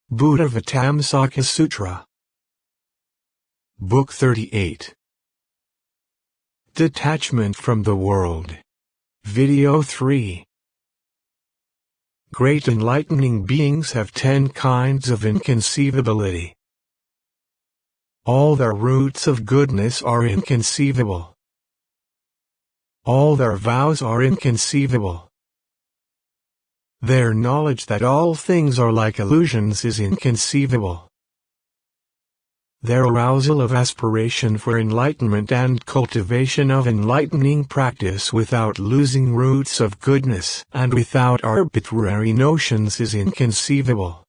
Buddhāvataṃsaka Sutra. Book 38. Detachment from the World. Video 3. Great enlightening beings have 10 kinds of inconceivability. All their roots of goodness are inconceivable. All their vows are inconceivable. Their knowledge that all things are like illusions is inconceivable. Their arousal of aspiration for enlightenment and cultivation of enlightening practice without losing roots of goodness and without arbitrary notions is inconceivable.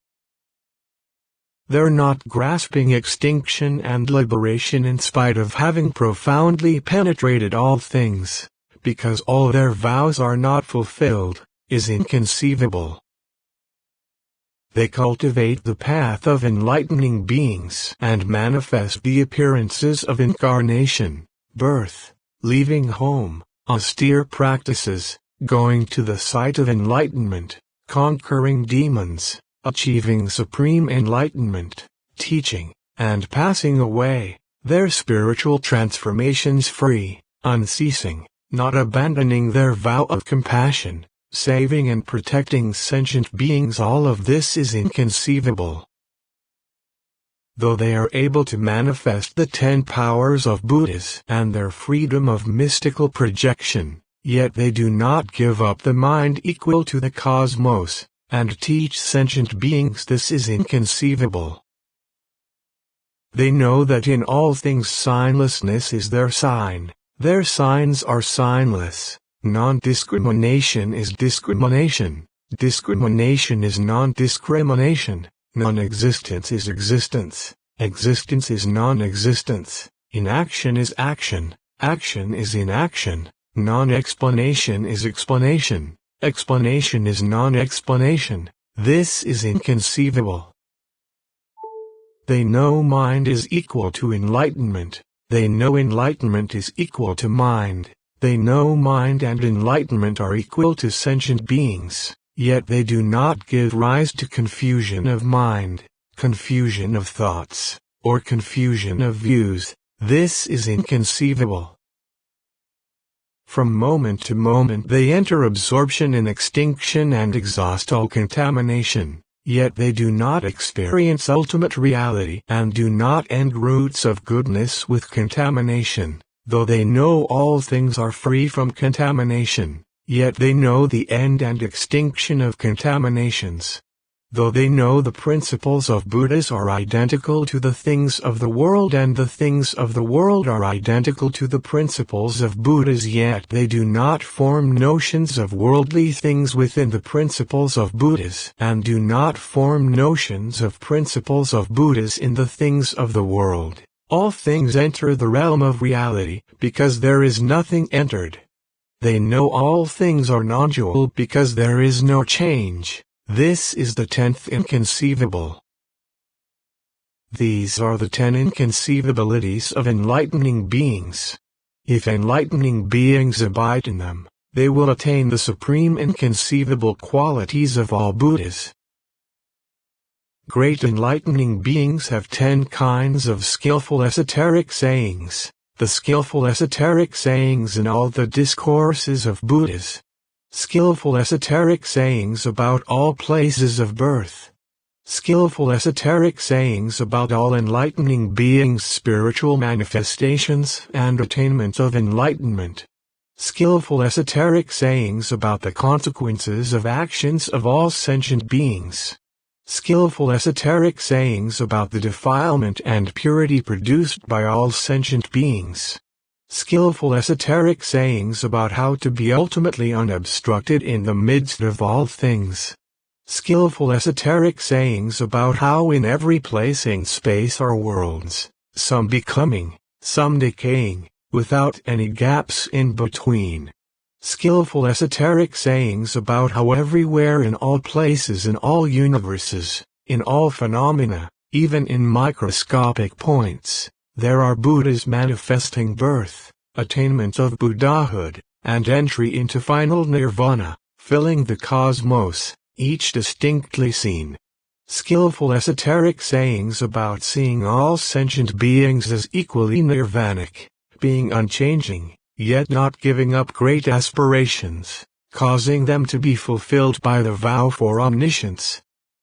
Their not grasping extinction and liberation in spite of having profoundly penetrated all things, because all their vows are not fulfilled, is inconceivable. They cultivate the path of enlightening beings and manifest the appearances of incarnation, birth, leaving home, austere practices, going to the site of enlightenment, conquering demons, achieving supreme enlightenment, teaching, and passing away, their spiritual transformations free, unceasing, not abandoning their vow of compassion, saving and protecting sentient beings. All of this is inconceivable. Though they are able to manifest the 10 powers of Buddhas and their freedom of mystical projection, yet they do not give up the mind equal to the cosmos, and teach sentient beings. This is inconceivable. They know that in all things signlessness is their sign. Their signs are signless. Non-discrimination is discrimination. Discrimination is non-discrimination. Non-existence is existence. Existence is non-existence. Inaction is action. Action is inaction. Non-explanation is explanation. Explanation is non-explanation. This is inconceivable. They know mind is equal to enlightenment. They know enlightenment is equal to mind. They know mind and enlightenment are equal to sentient beings, yet they do not give rise to confusion of mind, confusion of thoughts, or confusion of views. This is inconceivable. From moment to moment they enter absorption in extinction and exhaust all contamination, yet they do not experience ultimate reality and do not end roots of goodness with contamination. Though they know all things are free from contamination, yet they know the end and extinction of contaminations. Though they know the principles of Buddhas are identical to the things of the world and the things of the world are identical to the principles of Buddhas, yet they do not form notions of worldly things within the principles of Buddhas and do not form notions of principles of Buddhas in the things of the world. All things enter the realm of reality, because there is nothing entered. They know all things are non-dual because there is no change. This is the 10th inconceivable. These are the 10 inconceivabilities of enlightening beings. If enlightening beings abide in them, they will attain the supreme inconceivable qualities of all Buddhas. Great enlightening beings have 10 kinds of skillful esoteric sayings, the skillful esoteric sayings in all the discourses of Buddhas. Skillful esoteric sayings about all places of birth. Skillful esoteric sayings about all enlightening beings' spiritual manifestations and attainment of enlightenment. Skillful esoteric sayings about the consequences of actions of all sentient beings. Skillful esoteric sayings about the defilement and purity produced by all sentient beings. Skillful esoteric sayings about how to be ultimately unobstructed in the midst of all things. Skillful esoteric sayings about how in every place in space are worlds, some becoming, some decaying, without any gaps in between. Skillful esoteric sayings about how everywhere in all places in all universes, in all phenomena, even in microscopic points, there are Buddhas manifesting birth, attainment of Buddhahood, and entry into final nirvana, filling the cosmos, each distinctly seen. Skillful esoteric sayings about seeing all sentient beings as equally nirvanic, being unchanging, yet not giving up great aspirations, causing them to be fulfilled by the vow for omniscience.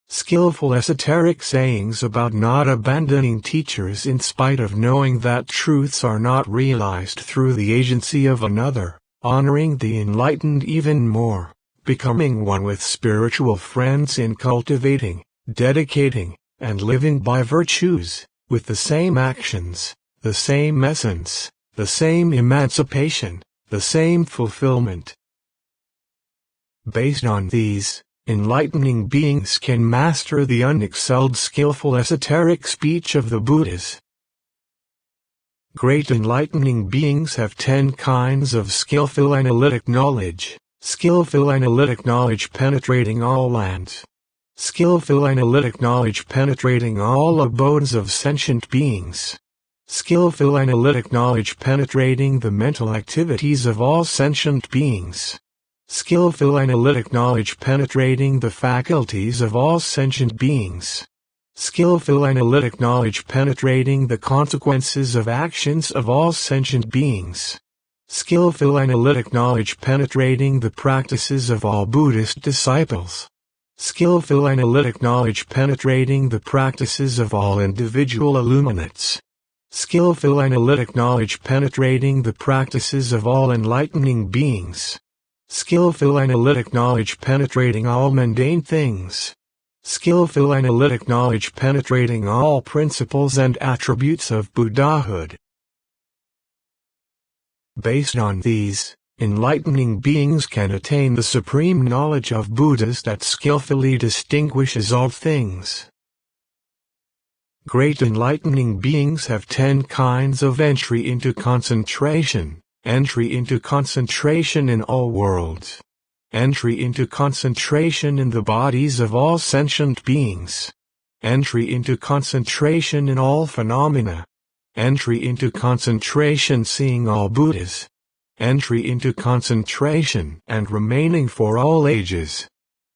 Skillful esoteric sayings about not abandoning teachers in spite of knowing that truths are not realized through the agency of another, honoring the enlightened even more, becoming one with spiritual friends in cultivating, dedicating, and living by virtues, with the same actions, the same essence, the same emancipation, the same fulfillment. Based on these, enlightening beings can master the unexcelled skillful esoteric speech of the Buddhas. Great enlightening beings have 10 kinds of skillful analytic knowledge. Skillful analytic knowledge penetrating all lands. Skillful analytic knowledge penetrating all abodes of sentient beings. Skillful analytic knowledge penetrating the mental activities of all sentient beings. Skillful analytic knowledge penetrating the faculties of all sentient beings. Skillful analytic knowledge penetrating the consequences of actions of all sentient beings. Skillful analytic knowledge penetrating the practices of all Buddhist disciples. Skillful analytic knowledge penetrating the practices of all individual illuminates. Skillful analytic knowledge penetrating the practices of all enlightening beings. Skillful analytic knowledge penetrating all mundane things. Skillful analytic knowledge penetrating all principles and attributes of Buddhahood. Based on these, enlightening beings can attain the supreme knowledge of Buddhas that skillfully distinguishes all things. Great enlightening beings have 10 kinds of entry into concentration. Entry into concentration in all worlds. Entry into concentration in the bodies of all sentient beings. Entry into concentration in all phenomena. Entry into concentration seeing all Buddhas. Entry into concentration and remaining for all ages.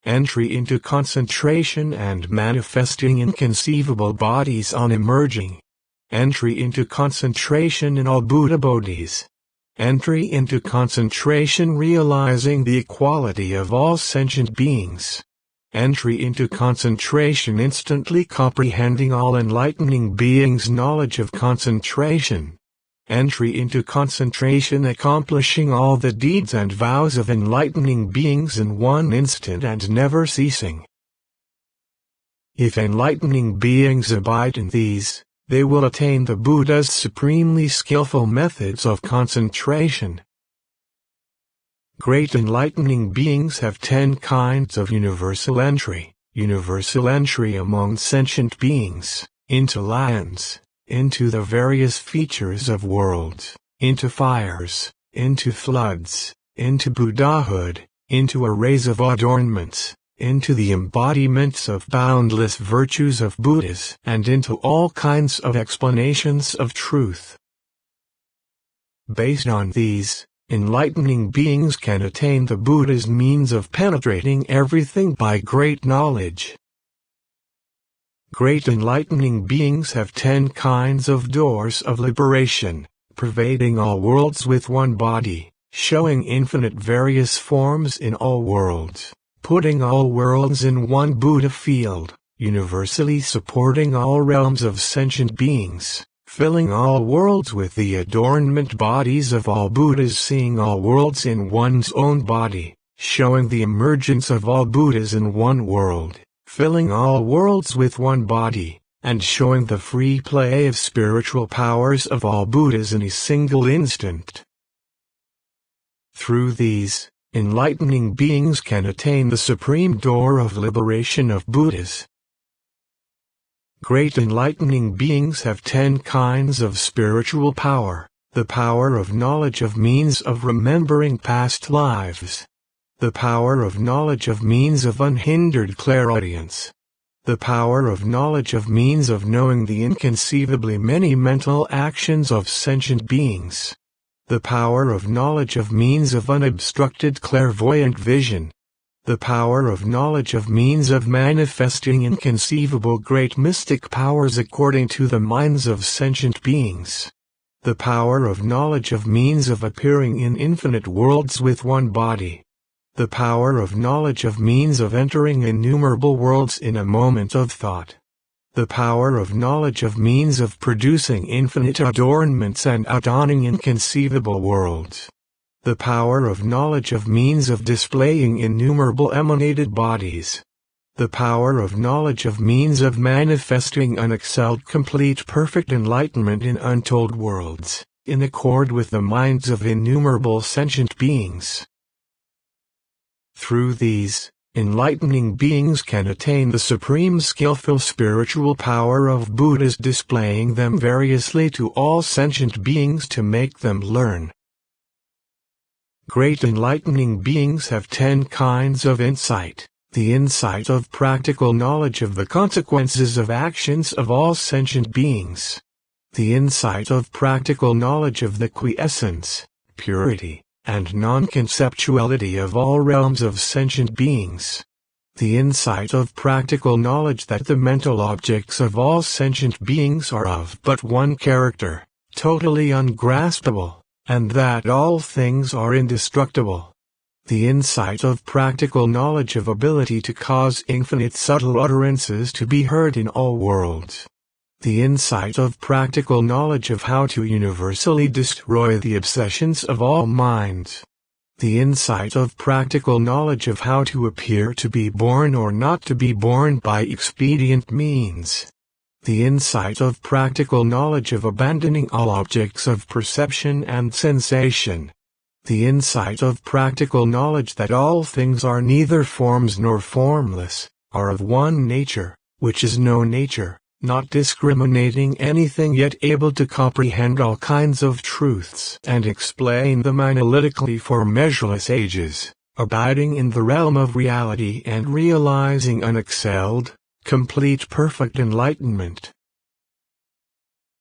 Entry into concentration and manifesting inconceivable bodies on emerging. Entry into concentration in all Buddha bodhis. Entry into concentration realizing the equality of all sentient beings. Entry into concentration instantly comprehending all enlightening beings' knowledge of concentration. Entry into concentration accomplishing all the deeds and vows of enlightening beings in one instant and never ceasing. If enlightening beings abide in these, they will attain the Buddha's supremely skillful methods of concentration. Great enlightening beings have 10 kinds of universal entry. Universal entry among sentient beings, into lands, into the various features of worlds, into fires, into floods, into Buddhahood, into arrays of adornments, into the embodiments of boundless virtues of Buddhas, and into all kinds of explanations of truth. Based on these, enlightening beings can attain the Buddha's means of penetrating everything by great knowledge. Great enlightening beings have 10 kinds of doors of liberation, pervading all worlds with one body, showing infinite various forms in all worlds, putting all worlds in one Buddha field, universally supporting all realms of sentient beings, filling all worlds with the adornment bodies of all Buddhas, seeing all worlds in one's own body, showing the emergence of all Buddhas in one world, filling all worlds with one body, and showing the free play of spiritual powers of all Buddhas in a single instant. Through these, enlightening beings can attain the supreme door of liberation of Buddhas. Great enlightening beings have 10 kinds of spiritual power. The power of knowledge of means of remembering past lives. The power of knowledge of means of unhindered clairaudience. The power of knowledge of means of knowing the inconceivably many mental actions of sentient beings. The power of knowledge of means of unobstructed clairvoyant vision. The power of knowledge of means of manifesting inconceivable great mystic powers according to the minds of sentient beings. The power of knowledge of means of appearing in infinite worlds with one body. The power of knowledge of means of entering innumerable worlds in a moment of thought. The power of knowledge of means of producing infinite adornments and adorning inconceivable worlds. The power of knowledge of means of displaying innumerable emanated bodies. The power of knowledge of means of manifesting unexcelled complete perfect enlightenment in untold worlds, in accord with the minds of innumerable sentient beings. Through these, enlightening beings can attain the supreme skillful spiritual power of Buddhas, displaying them variously to all sentient beings to make them learn. Great enlightening beings have 10 kinds of insight. The insight of practical knowledge of the consequences of actions of all sentient beings. The insight of practical knowledge of the quiescence, purity, and non-conceptuality of all realms of sentient beings. The insight of practical knowledge that the mental objects of all sentient beings are of but one character, totally ungraspable, and that all things are indestructible. The insight of practical knowledge of ability to cause infinite subtle utterances to be heard in all worlds. The insight of practical knowledge of how to universally destroy the obsessions of all minds. The insight of practical knowledge of how to appear to be born or not to be born by expedient means. The insight of practical knowledge of abandoning all objects of perception and sensation. The insight of practical knowledge that all things are neither forms nor formless, are of one nature, which is no nature, not discriminating anything yet able to comprehend all kinds of truths and explain them analytically for measureless ages, abiding in the realm of reality and realizing unexcelled, complete perfect enlightenment.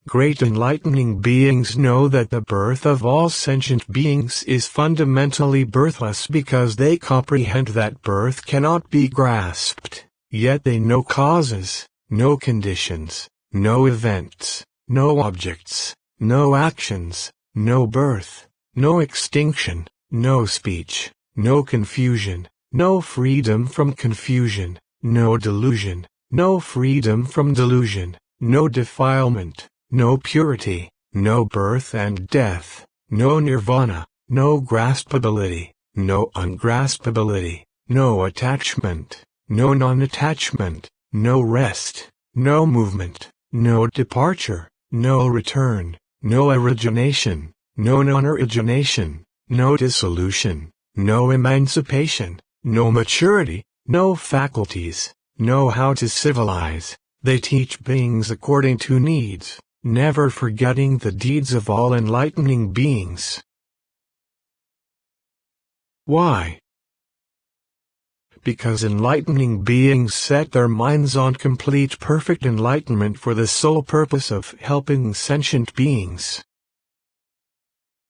Great enlightening beings know that the birth of all sentient beings is fundamentally birthless because they comprehend that birth cannot be grasped, yet they know causes, no conditions, no events, no objects, no actions, no birth, no extinction, no speech, no confusion, no freedom from confusion, no delusion, no freedom from delusion, no defilement, no purity, no birth and death, no nirvana, no graspability, no ungraspability, no attachment, no non-attachment, no rest, no movement, no departure, no return, no origination, no non-origination, no dissolution, no emancipation, no maturity, no faculties, know how to civilize. They teach beings according to needs, never forgetting the deeds of all enlightening beings. Why? Because enlightening beings set their minds on complete perfect enlightenment for the sole purpose of helping sentient beings.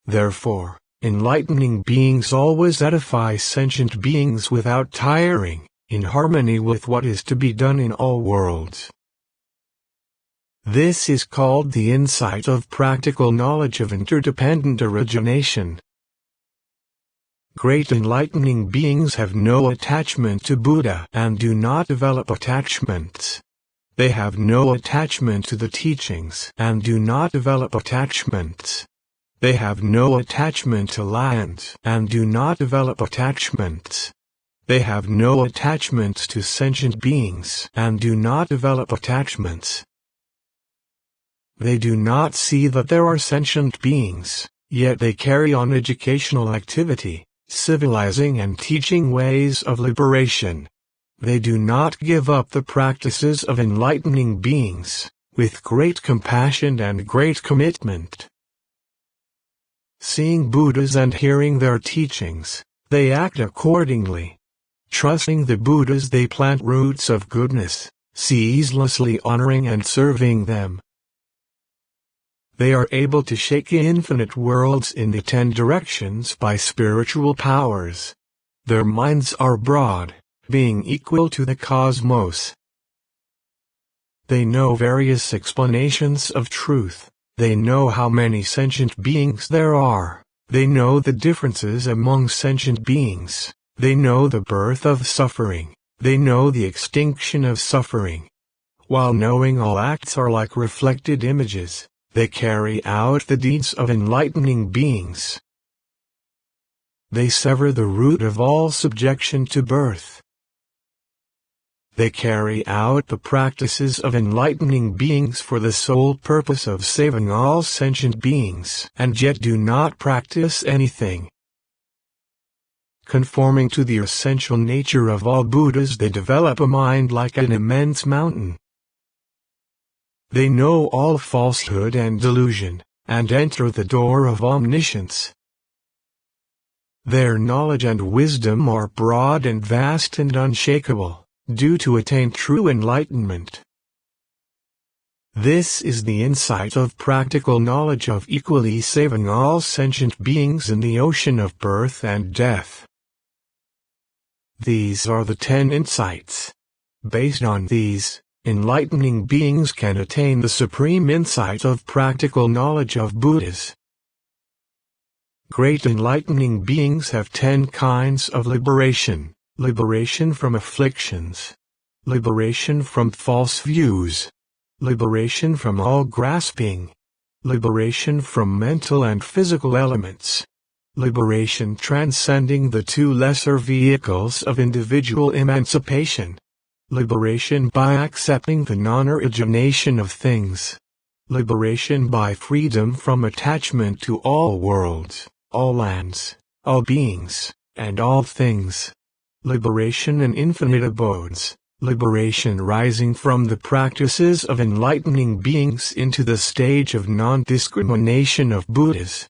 Therefore, enlightening beings always edify sentient beings without tiring, in harmony with what is to be done in all worlds. This is called the insight of practical knowledge of interdependent origination. Great enlightening beings have no attachment to Buddha and do not develop attachments. They have no attachment to the teachings and do not develop attachments. They have no attachment to lands and do not develop attachments. They have no attachment to sentient beings and do not develop attachments. They do not see that there are sentient beings, yet they carry on educational activity, civilizing and teaching ways of liberation. They do not give up the practices of enlightening beings, with great compassion and great commitment. Seeing Buddhas and hearing their teachings, they act accordingly. Trusting the Buddhas, they plant roots of goodness, ceaselessly honoring and serving them. They are able to shake infinite worlds in the 10 directions by spiritual powers. Their minds are broad, being equal to the cosmos. They know various explanations of truth. They know how many sentient beings there are. They know the differences among sentient beings. They know the birth of suffering. They know the extinction of suffering. While knowing all acts are like reflected images, they carry out the deeds of enlightening beings. They sever the root of all subjection to birth. They carry out the practices of enlightening beings for the sole purpose of saving all sentient beings, and yet do not practice anything. Conforming to the essential nature of all Buddhas, they develop a mind like an immense mountain. They know all falsehood and delusion, and enter the door of omniscience. Their knowledge and wisdom are broad and vast and unshakable, due to attain true enlightenment. This is the insight of practical knowledge of equally saving all sentient beings in the ocean of birth and death. These are the 10 insights. Based on these, enlightening beings can attain the supreme insight of practical knowledge of Buddhas. Great enlightening beings have 10 kinds of liberation: liberation from afflictions, liberation from false views, liberation from all grasping, liberation from mental and physical elements, liberation transcending the 2 lesser vehicles of individual emancipation, liberation by accepting the non-origination of things, liberation by freedom from attachment to all worlds, all lands, all beings, and all things, liberation in infinite abodes, liberation rising from the practices of enlightening beings into the stage of non-discrimination of Buddhas,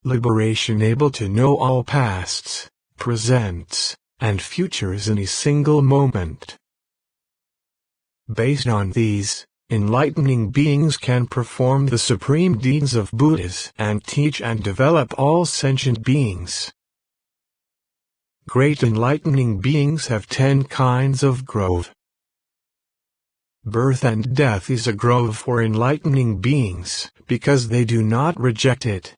liberation able to know all pasts, presents, and futures in a single moment. Based on these, enlightening beings can perform the supreme deeds of Buddhas and teach and develop all sentient beings. Great enlightening beings have 10 kinds of growth. Birth and death is a grove for enlightening beings, because they do not reject it.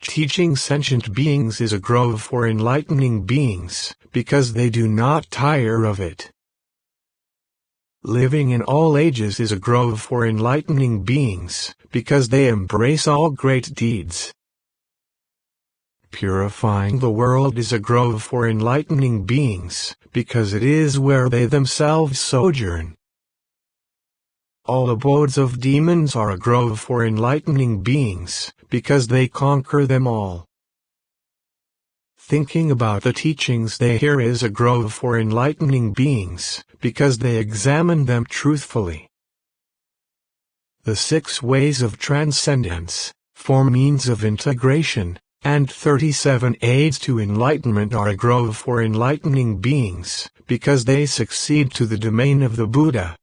Teaching sentient beings is a grove for enlightening beings, because they do not tire of it. Living in all ages is a grove for enlightening beings, because they embrace all great deeds. Purifying the world is a grove for enlightening beings, because it is where they themselves sojourn. All abodes of demons are a grove for enlightening beings, because they conquer them all. Thinking about the teachings they hear is a grove for enlightening beings, because they examine them truthfully. The 6 ways of transcendence, 4 means of integration, and 37 aids to enlightenment are a grove for enlightening beings, because they succeed to the domain of the Buddha.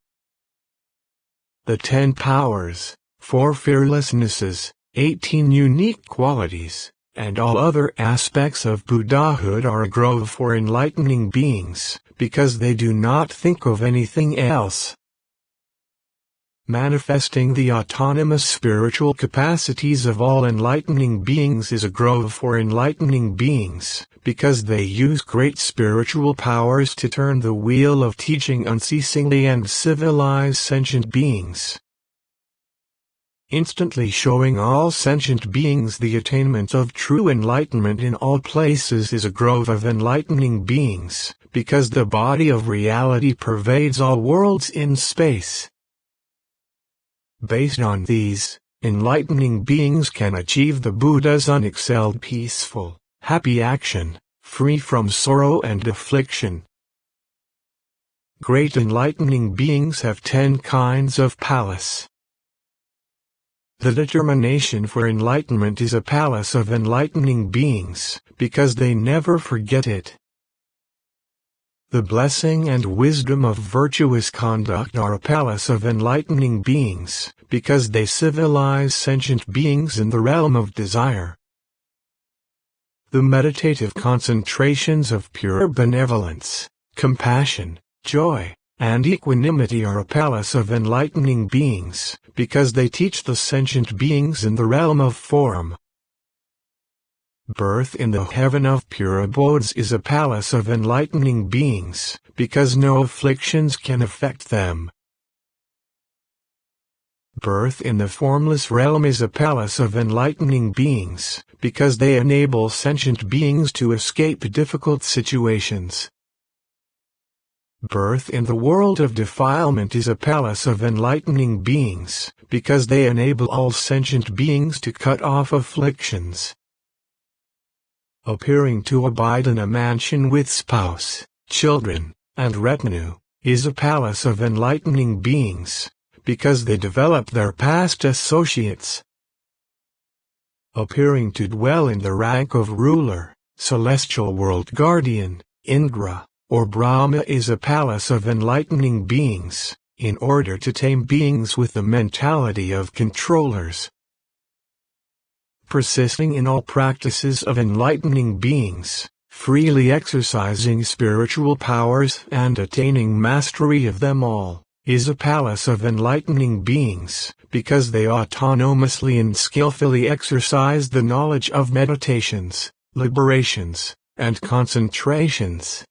The 10 powers, 4 fearlessnesses, 18 unique qualities, and all other aspects of Buddhahood are a grove for enlightening beings, because they do not think of anything else. Manifesting the autonomous spiritual capacities of all enlightening beings is a grove for enlightening beings, because they use great spiritual powers to turn the wheel of teaching unceasingly and civilize sentient beings. Instantly showing all sentient beings the attainment of true enlightenment in all places is a grove of enlightening beings, because the body of reality pervades all worlds in space. Based on these, enlightening beings can achieve the Buddha's unexcelled peaceful, happy action, free from sorrow and affliction. Great enlightening beings have 10 kinds of palace. The determination for enlightenment is a palace of enlightening beings, because they never forget it. The blessing and wisdom of virtuous conduct are a palace of enlightening beings, because they civilize sentient beings in the realm of desire. The meditative concentrations of pure benevolence, compassion, joy, and equanimity are a palace of enlightening beings, because they teach the sentient beings in the realm of form. Birth in the heaven of pure abodes is a palace of enlightening beings, because no afflictions can affect them. Birth in the formless realm is a palace of enlightening beings, because they enable sentient beings to escape difficult situations. Birth in the world of defilement is a palace of enlightening beings, because they enable all sentient beings to cut off afflictions. Appearing to abide in a mansion with spouse, children, and retinue, is a palace of enlightening beings, because they develop their past associates. Appearing to dwell in the rank of ruler, celestial world guardian, Indra, or Brahma is a palace of enlightening beings, in order to tame beings with the mentality of controllers. Persisting in all practices of enlightening beings, freely exercising spiritual powers and attaining mastery of them all, is a palace of enlightening beings, because they autonomously and skillfully exercise the knowledge of meditations, liberations, and concentrations.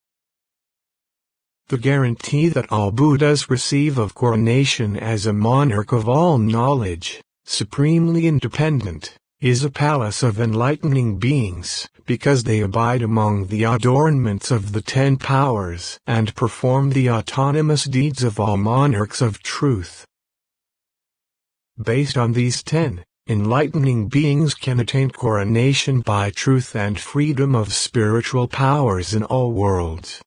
The guarantee that all Buddhas receive of coronation as a monarch of all knowledge, supremely independent, is a palace of enlightening beings, because they abide among the adornments of the 10 powers and perform the autonomous deeds of all monarchs of truth. Based on these 10, enlightening beings can attain coronation by truth and freedom of spiritual powers in all worlds.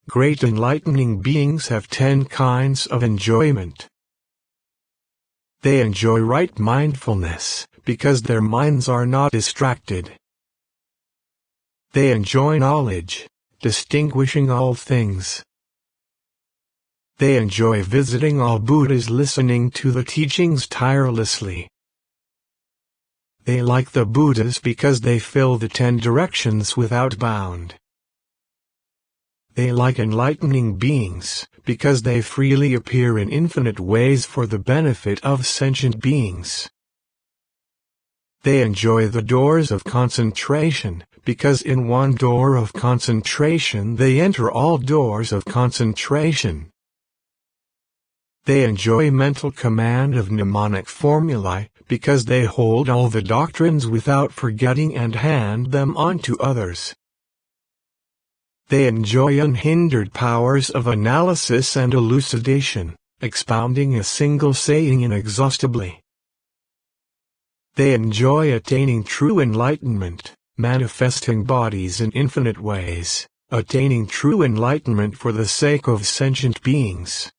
Great enlightening beings have 10 kinds of enjoyment. They enjoy right mindfulness, because their minds are not distracted. They enjoy knowledge, distinguishing all things. They enjoy visiting all Buddhas, listening to the teachings tirelessly. They like the Buddhas because they fill the 10 directions without bound. They like enlightening beings, because they freely appear in infinite ways for the benefit of sentient beings. They enjoy the doors of concentration, because in one door of concentration they enter all doors of concentration. They enjoy mental command of mnemonic formulae, because they hold all the doctrines without forgetting and hand them on to others. They enjoy unhindered powers of analysis and elucidation, expounding a single saying inexhaustibly. They enjoy attaining true enlightenment, manifesting bodies in infinite ways, attaining true enlightenment for the sake of sentient beings.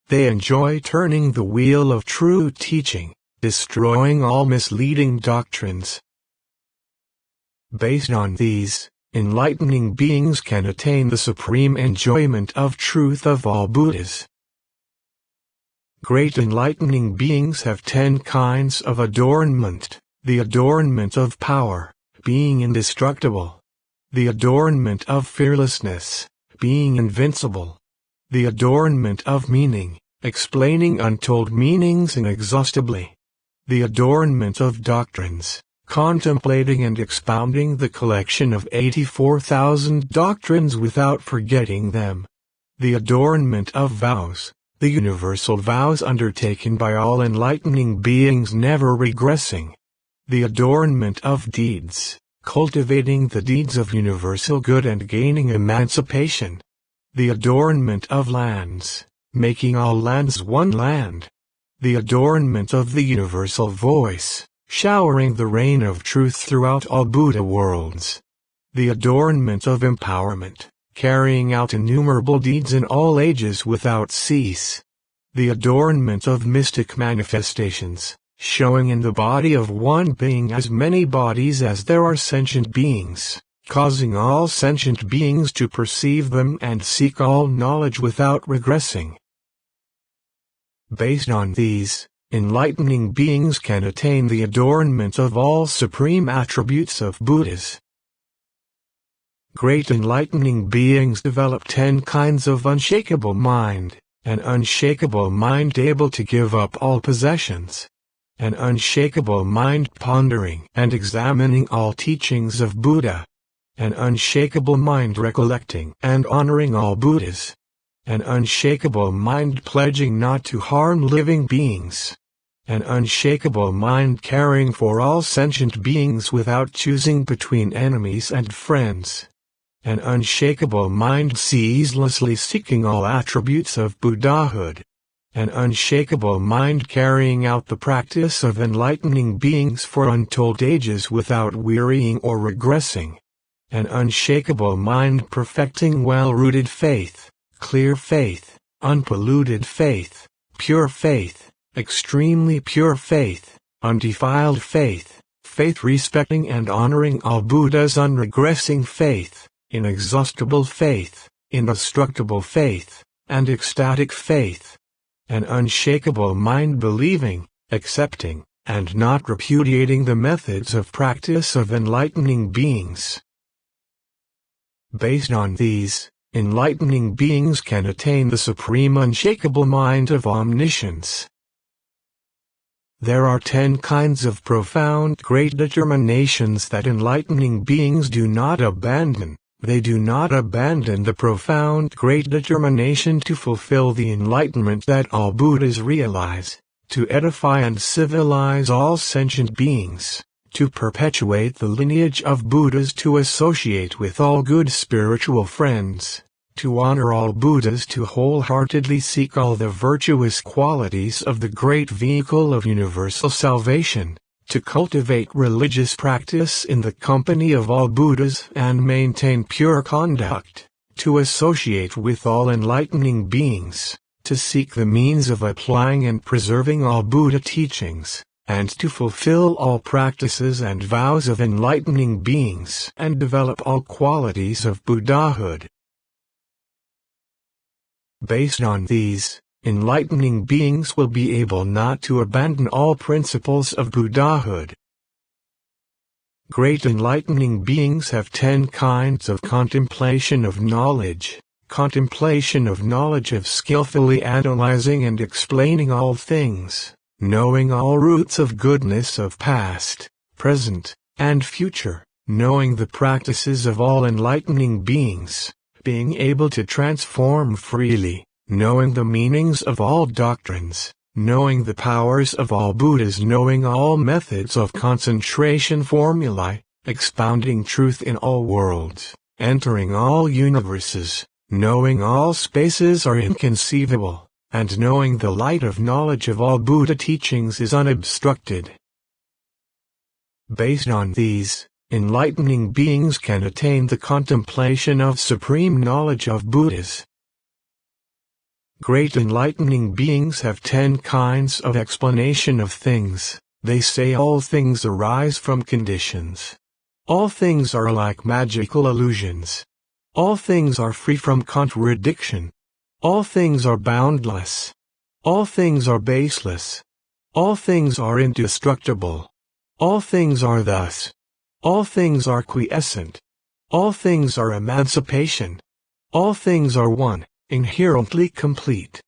They enjoy turning the wheel of true teaching, destroying all misleading doctrines. Based on these, enlightening beings can attain the supreme enjoyment of truth of all Buddhas. Great enlightening beings have 10 kinds of adornment: the adornment of power, being indestructible; the adornment of fearlessness, being invincible; the adornment of meaning, explaining untold meanings inexhaustibly; the adornment of doctrines, contemplating and expounding the collection of 84,000 doctrines without forgetting them; the adornment of vows, the universal vows undertaken by all enlightening beings never regressing; the adornment of deeds, cultivating the deeds of universal good and gaining emancipation; the adornment of lands, making all lands one land; the adornment of the universal voice, showering the rain of truth throughout all Buddha worlds; the adornment of empowerment, carrying out innumerable deeds in all ages without cease; the adornment of mystic manifestations, showing in the body of one being as many bodies as there are sentient beings, causing all sentient beings to perceive them and seek all knowledge without regressing. Based on these, enlightening beings can attain the adornment of all supreme attributes of Buddhas. Great enlightening beings develop 10 kinds of unshakable mind, an unshakable mind able to give up all possessions, an unshakable mind pondering and examining all teachings of Buddha, an unshakable mind recollecting and honoring all Buddhas, an unshakable mind pledging not to harm living beings, an unshakable mind caring for all sentient beings without choosing between enemies and friends, an unshakable mind ceaselessly seeking all attributes of Buddhahood, an unshakable mind carrying out the practice of enlightening beings for untold ages without wearying or regressing, an unshakable mind perfecting well-rooted faith, clear faith, unpolluted faith, pure faith, extremely pure faith, undefiled faith, faith respecting and honoring all Buddhas, unregressing faith, inexhaustible faith, indestructible faith, and ecstatic faith, an unshakable mind believing, accepting, and not repudiating the methods of practice of enlightening beings. Based on these, enlightening beings can attain the supreme unshakable mind of omniscience. There are 10 kinds of profound great determinations that enlightening beings do not abandon. They do not abandon the profound great determination to fulfill the enlightenment that all Buddhas realize, to edify and civilize all sentient beings, to perpetuate the lineage of Buddhas, to associate with all good spiritual friends, to honor all Buddhas, to wholeheartedly seek all the virtuous qualities of the great vehicle of universal salvation, to cultivate religious practice in the company of all Buddhas and maintain pure conduct, to associate with all enlightening beings, to seek the means of applying and preserving all Buddha teachings, and to fulfill all practices and vows of enlightening beings and develop all qualities of Buddhahood. Based on these, enlightening beings will be able not to abandon all principles of Buddhahood. Great enlightening beings have 10 kinds of contemplation of knowledge of skillfully analyzing and explaining all things, knowing all roots of goodness of past, present, and future, knowing the practices of all enlightening beings, being able to transform freely, knowing the meanings of all doctrines, knowing the powers of all Buddhas, knowing all methods of concentration formulae, expounding truth in all worlds, entering all universes, knowing all spaces are inconceivable, and knowing the light of knowledge of all Buddha teachings is unobstructed. Based on these, enlightening beings can attain the contemplation of supreme knowledge of Buddhas. Great enlightening beings have 10 kinds of explanation of things. They say all things arise from conditions. All things are like magical illusions. All things are free from contradiction. All things are boundless. All things are baseless. All things are indestructible. All things are thus. All things are quiescent. All things are emancipation. All things are one, inherently complete.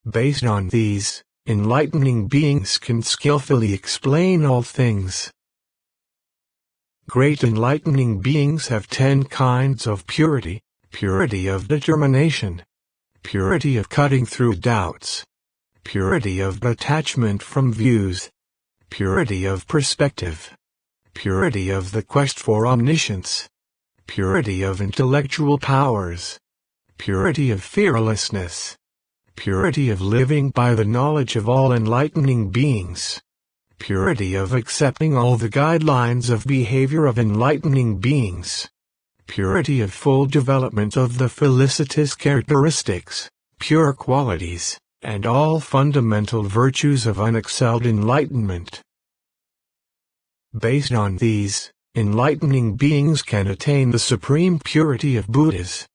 Based on these, enlightening beings can skillfully explain all things. Great enlightening beings have 10 kinds of purity: purity of determination, purity of cutting through doubts, purity of detachment from views, purity of perspective, purity of the quest for omniscience, purity of intellectual powers, purity of fearlessness, purity of living by the knowledge of all enlightening beings, purity of accepting all the guidelines of behavior of enlightening beings, purity of full development of the felicitous characteristics, pure qualities, and all fundamental virtues of unexcelled enlightenment. Based on these, enlightening beings can attain the supreme purity of Buddhas.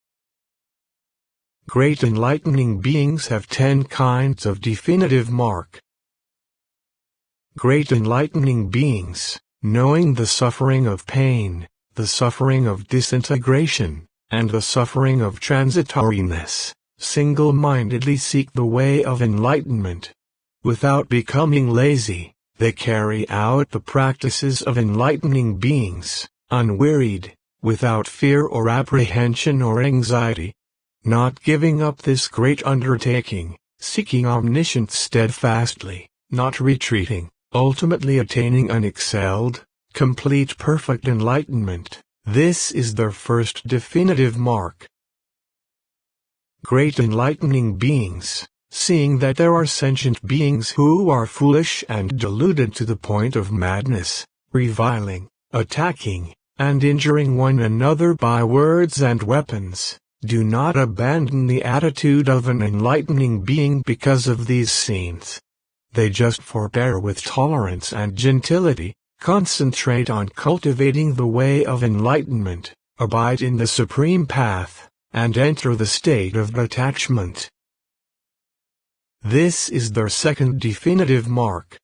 Great enlightening beings have 10 kinds of definitive mark. Great enlightening beings, knowing the suffering of pain, the suffering of disintegration, and the suffering of transitoriness, single-mindedly seek the way of enlightenment. Without becoming lazy, they carry out the practices of enlightening beings, unwearied, without fear or apprehension or anxiety. Not giving up this great undertaking, seeking omniscience steadfastly, not retreating, ultimately attaining unexcelled, complete perfect enlightenment. This is their first definitive mark. Great enlightening beings, seeing that there are sentient beings who are foolish and deluded to the point of madness, reviling, attacking, and injuring one another by words and weapons, do not abandon the attitude of an enlightening being because of these scenes. They just forbear with tolerance and gentility, concentrate on cultivating the way of enlightenment, abide in the supreme path, and enter the state of detachment. This is their second definitive mark.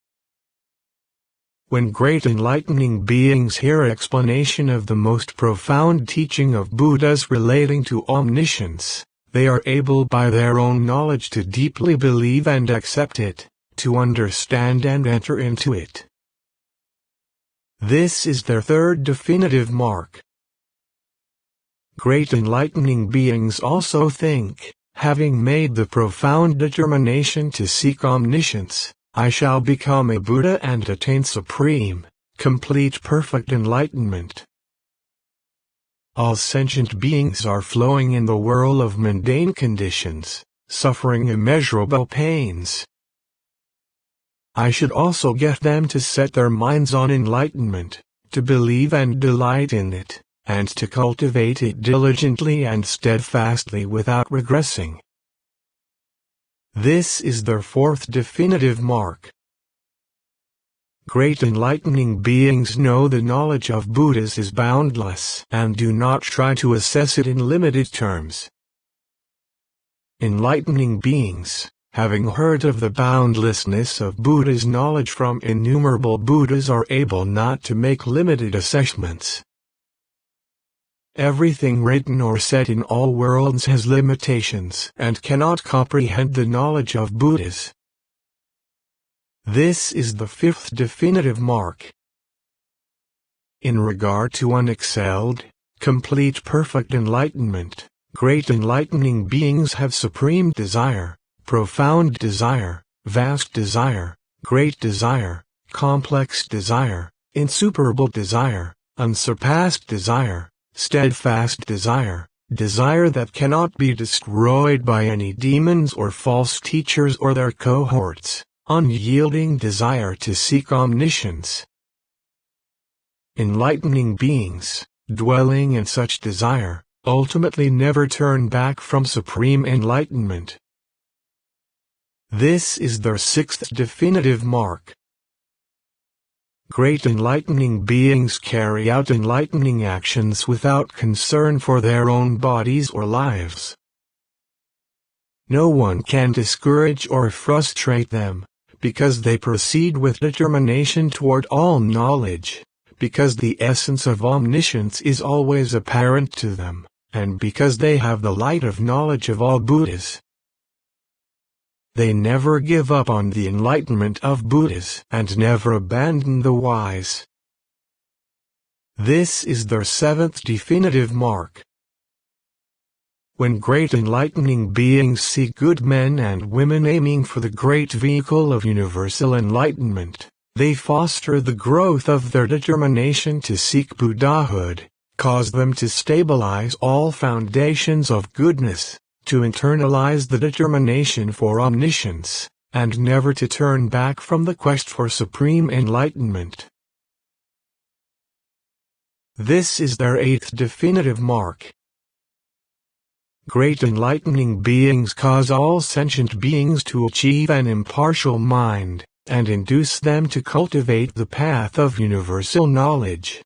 When great enlightening beings hear explanation of the most profound teaching of Buddhas relating to omniscience, they are able by their own knowledge to deeply believe and accept it, to understand and enter into it. This is their third definitive mark. Great enlightening beings also think, having made the profound determination to seek omniscience, I shall become a Buddha and attain supreme, complete perfect enlightenment. All sentient beings are flowing in the whirl of mundane conditions, suffering immeasurable pains. I should also get them to set their minds on enlightenment, to believe and delight in it, and to cultivate it diligently and steadfastly without regressing. This is their fourth definitive mark. Great enlightening beings know the knowledge of Buddhas is boundless and do not try to assess it in limited terms. Enlightening beings, having heard of the boundlessness of Buddha's knowledge from innumerable Buddhas, are able not to make limited assessments. Everything written or said in all worlds has limitations and cannot comprehend the knowledge of Buddhas. This is the fifth definitive mark. In regard to unexcelled, complete perfect enlightenment, great enlightening beings have supreme desire, profound desire, vast desire, great desire, complex desire, insuperable desire, unsurpassed desire, steadfast desire, desire that cannot be destroyed by any demons or false teachers or their cohorts, unyielding desire to seek omniscience. Enlightening beings, dwelling in such desire, ultimately never turn back from supreme enlightenment. This is their sixth definitive mark. Great enlightening beings carry out enlightening actions without concern for their own bodies or lives. No one can discourage or frustrate them, because they proceed with determination toward all knowledge, because the essence of omniscience is always apparent to them, and because they have the light of knowledge of all Buddhas. They never give up on the enlightenment of Buddhas and never abandon the wise. This is their seventh definitive mark. When great enlightening beings see good men and women aiming for the great vehicle of universal enlightenment, they foster the growth of their determination to seek Buddhahood, cause them to stabilize all foundations of goodness, to internalize the determination for omniscience, and never to turn back from the quest for supreme enlightenment. This is their eighth definitive mark. Great enlightening beings cause all sentient beings to achieve an impartial mind, and induce them to cultivate the path of universal knowledge.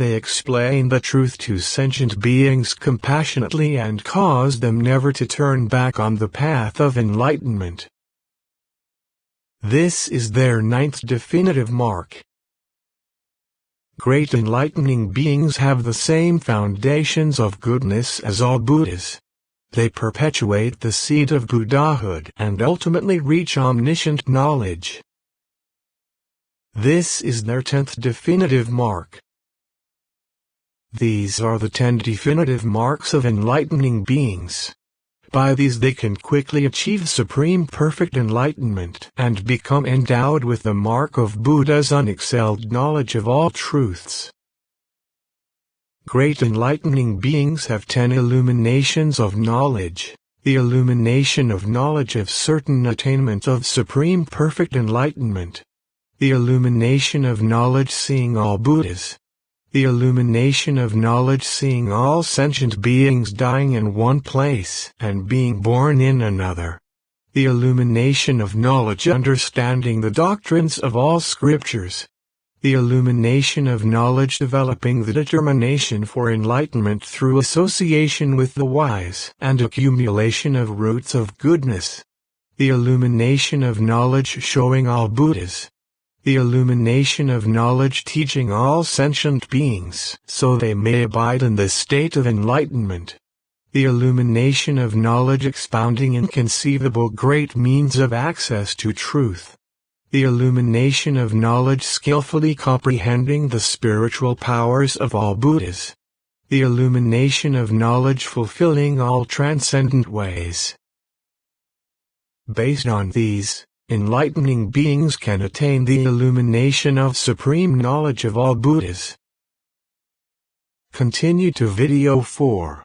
They explain the truth to sentient beings compassionately and cause them never to turn back on the path of enlightenment. This is their 9th definitive mark. Great enlightening beings have the same foundations of goodness as all Buddhas. They perpetuate the seed of Buddhahood and ultimately reach omniscient knowledge. This is their 10th definitive mark. These are the 10 definitive marks of enlightening beings. By these they can quickly achieve supreme perfect enlightenment and become endowed with the mark of Buddha's unexcelled knowledge of all truths. Great enlightening beings have 10 illuminations of knowledge, the illumination of knowledge of certain attainment of supreme perfect enlightenment, the illumination of knowledge seeing all Buddhas, the illumination of knowledge seeing all sentient beings dying in one place and being born in another, the illumination of knowledge understanding the doctrines of all scriptures, the illumination of knowledge developing the determination for enlightenment through association with the wise and accumulation of roots of goodness, the illumination of knowledge showing all Buddhas, the illumination of knowledge teaching all sentient beings so they may abide in the state of enlightenment, the illumination of knowledge expounding inconceivable great means of access to truth, the illumination of knowledge skillfully comprehending the spiritual powers of all Buddhas, the illumination of knowledge fulfilling all transcendent ways. Based on these, enlightening beings can attain the illumination of supreme knowledge of all Buddhas. Continue to video 4.